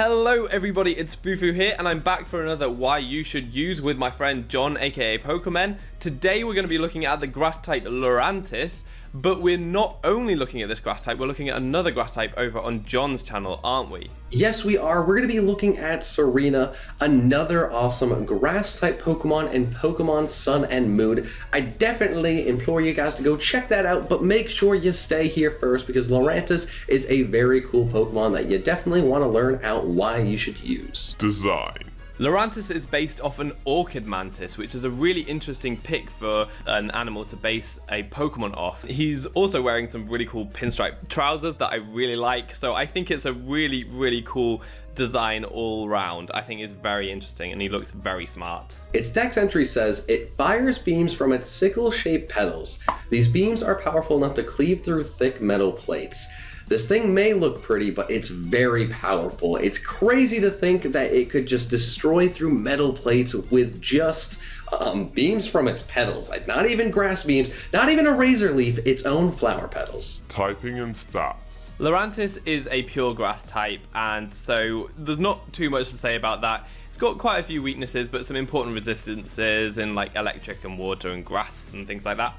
Hello everybody, it's Fufu here, and I'm back for another Why You Should Use with my friend John, aka PokeMen. Today we're going to be looking at the grass type Lurantis, but we're not only looking at this grass type, we're looking at another grass type over on John's channel, aren't we? Yes, we are. We're going to be looking at Serena, another awesome grass type Pokemon in Pokemon Sun and Moon. I definitely implore you guys to go check that out, but make sure you stay here first because Lurantis is a very cool Pokemon that you definitely want to learn out why you should use. Design. Lurantis is based off an orchid mantis, which is a really interesting pick for an animal to base a Pokemon off. He's also wearing some really cool pinstripe trousers that I really like, so I think it's a really cool design all round. I think it's very interesting and he looks very smart. Its dex entry says it fires beams from its sickle-shaped petals. These beams are powerful enough to cleave through thick metal plates. This thing may look pretty, but it's very powerful. It's crazy to think that it could just destroy through metal plates with just beams from its petals. Like, not even grass beams, not even a razor leaf, its own flower petals. Typing and stats. Lurantis is a pure grass type, and so there's not too much to say about that. It's got quite a few weaknesses, but some important resistances in like electric and water and grass and things like that.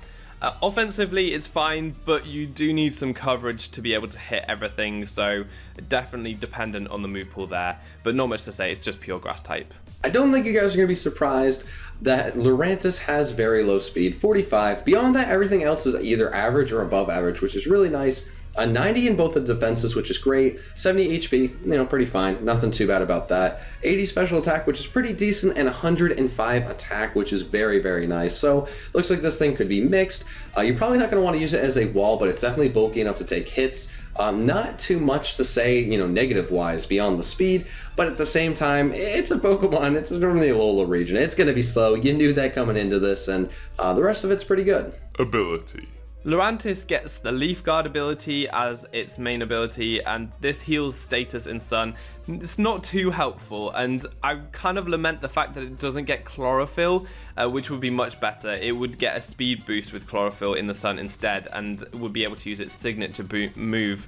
Offensively, it's fine, but you do need some coverage to be able to hit everything, so definitely dependent on the move pool there, but not much to say, it's just pure grass type. I don't think you guys are going to be surprised that Lurantis has very low speed, 45. Beyond that, everything else is either average or above average, which is really nice. A 90 in both the defenses, which is great. 70 HP, pretty fine. Nothing too bad about that. 80 special attack, which is pretty decent, and 105 attack, which is very nice. So, looks like this thing could be mixed. You're probably not going to want to use it as a wall, but it's definitely bulky enough to take hits. Not too much to say, negative-wise beyond the speed, but at the same time, it's a Pokemon. It's normally a Alola region. It's going to be slow. You knew that coming into this, and the rest of it's pretty good. Ability. Lurantis gets the Leaf Guard ability as its main ability, and this heals status in Sun. It's not too helpful, and I kind of lament the fact that it doesn't get Chlorophyll, which would be much better. It would get a speed boost with Chlorophyll in the Sun instead, and would be able to use its Signet to move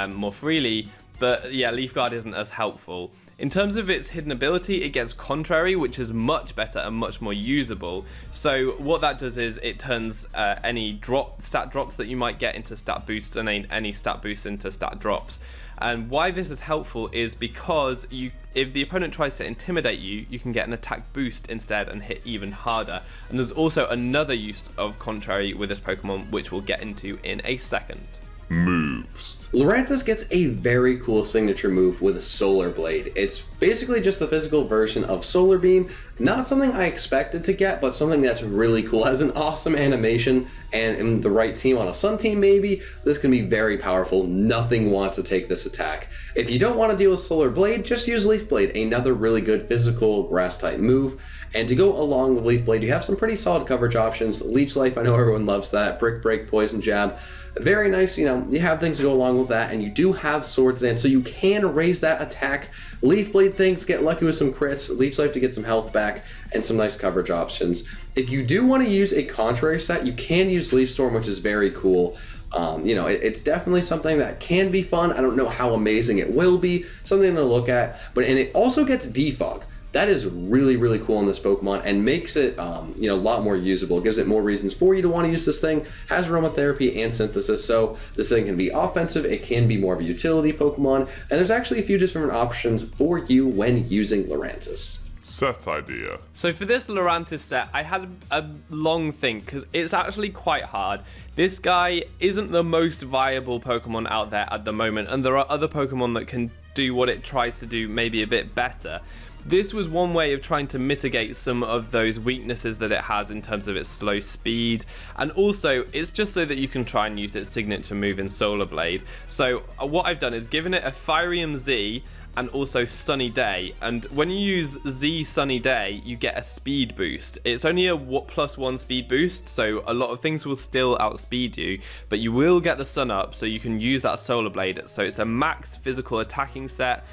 more freely, but yeah, Leaf Guard isn't as helpful. In terms of its hidden ability, it gets Contrary, which is much better and much more usable. So what that does is it turns any stat drops that you might get into stat boosts and any stat boosts into stat drops. And why this is helpful is because if the opponent tries to intimidate you, you can get an attack boost instead and hit even harder. And there's also another use of Contrary with this Pokemon, which we'll get into in a second. Moves. Lurantis gets a very cool signature move with a Solar Blade. It's basically just the physical version of Solar Beam. Not something I expected to get, but something that's really cool. It has an awesome animation, and in the right team, on a Sun team maybe, this can be very powerful. Nothing wants to take this attack. If you don't want to deal with Solar Blade, just use Leaf Blade, another really good physical grass type move. And to go along with Leaf Blade, you have some pretty solid coverage options. Leech Life, I know everyone loves that. Brick Break, Poison Jab. Very nice, you have things to go along with that, and you do have Swords Dance, so you can raise that attack. Leaf Blade things, get lucky with some crits, Leech Life to get some health back, and some nice coverage options. If you do want to use a contrary set, you can use Leaf Storm, which is very cool. It's definitely something that can be fun. I don't know how amazing it will be, something to look at, and it also gets Defog. That is really cool in this Pokemon and makes it, a lot more usable. It gives it more reasons for you to want to use this thing. Has Aromatherapy and Synthesis, so this thing can be offensive. It can be more of a utility Pokemon, and there's actually a few different options for you when using Lurantis. Set idea. So for this Lurantis set, I had a long think because it's actually quite hard. This guy isn't the most viable Pokemon out there at the moment, and there are other Pokemon that can do what it tries to do maybe a bit better. This was one way of trying to mitigate some of those weaknesses that it has in terms of its slow speed, and also it's just so that you can try and use its Signet to move in Solar Blade. So what I've done is given it a Firium Z and also Sunny Day, and when you use Z Sunny Day you get a speed boost. It's only a +1 speed boost, so a lot of things will still outspeed you, but you will get the sun up so you can use that Solar Blade. So it's a max physical attacking set,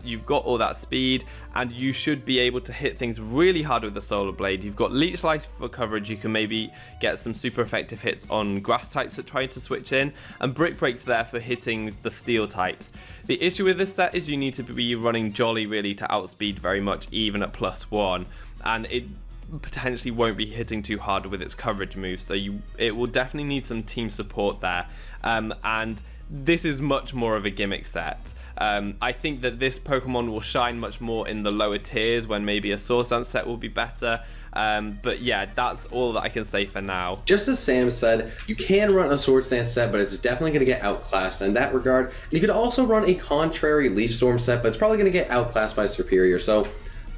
You've got all that speed, and you should be able to hit things really hard with the Solar Blade. You've got Leech Life for coverage. You can maybe get some super effective hits on grass types that try to switch in, and Brick Break's there for hitting the steel types. The issue with this set is you need to be running Jolly really to outspeed very much, even at +1, and it potentially won't be hitting too hard with its coverage moves, so it will definitely need some team support there, and this is much more of a gimmick set. I think that this Pokemon will shine much more in the lower tiers when maybe a Swords Dance set will be better. But yeah, that's all that I can say for now. Just as Sam said, you can run a Swords Dance set, but it's definitely going to get outclassed in that regard. You could also run a contrary Leaf Storm set, but it's probably going to get outclassed by Superior. So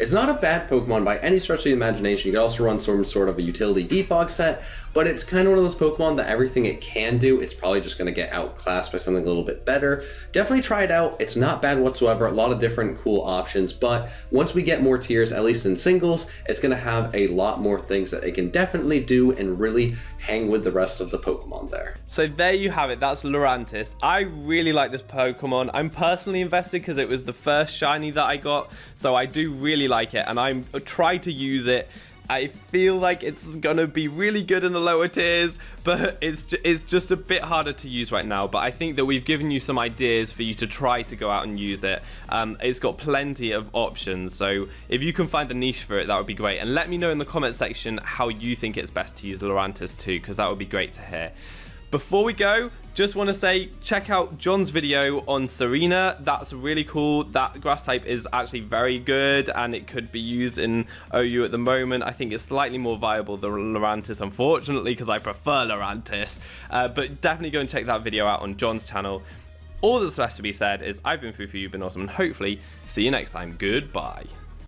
it's not a bad Pokemon by any stretch of the imagination. You could also run some sort of a utility defog set, but it's kind of one of those Pokemon that everything it can do, it's probably just going to get outclassed by something a little bit better. Definitely try it out. It's not bad whatsoever. A lot of different cool options, but once we get more tiers, at least in singles, it's going to have a lot more things that it can definitely do and really hang with the rest of the Pokemon there. So there you have it. That's Lurantis. I really like this Pokemon. I'm personally invested because it was the first shiny that I got, so I do really like it, and I try to use it. I feel like it's gonna be really good in the lower tiers, but it's just a bit harder to use right now. But I think that we've given you some ideas for you to try to go out and use it. It's got plenty of options, so if you can find a niche for it, that would be great. And let me know in the comment section how you think it's best to use Lurantis too, because that would be great to hear. Before we go, just want to say, check out John's video on Serena. That's really cool. That grass type is actually very good, and it could be used in OU at the moment. I think it's slightly more viable than Lurantis, unfortunately, because I prefer Lurantis. But definitely go and check that video out on John's channel. All that's left to be said is I've been Fufu, you've been awesome, and hopefully see you next time. Goodbye.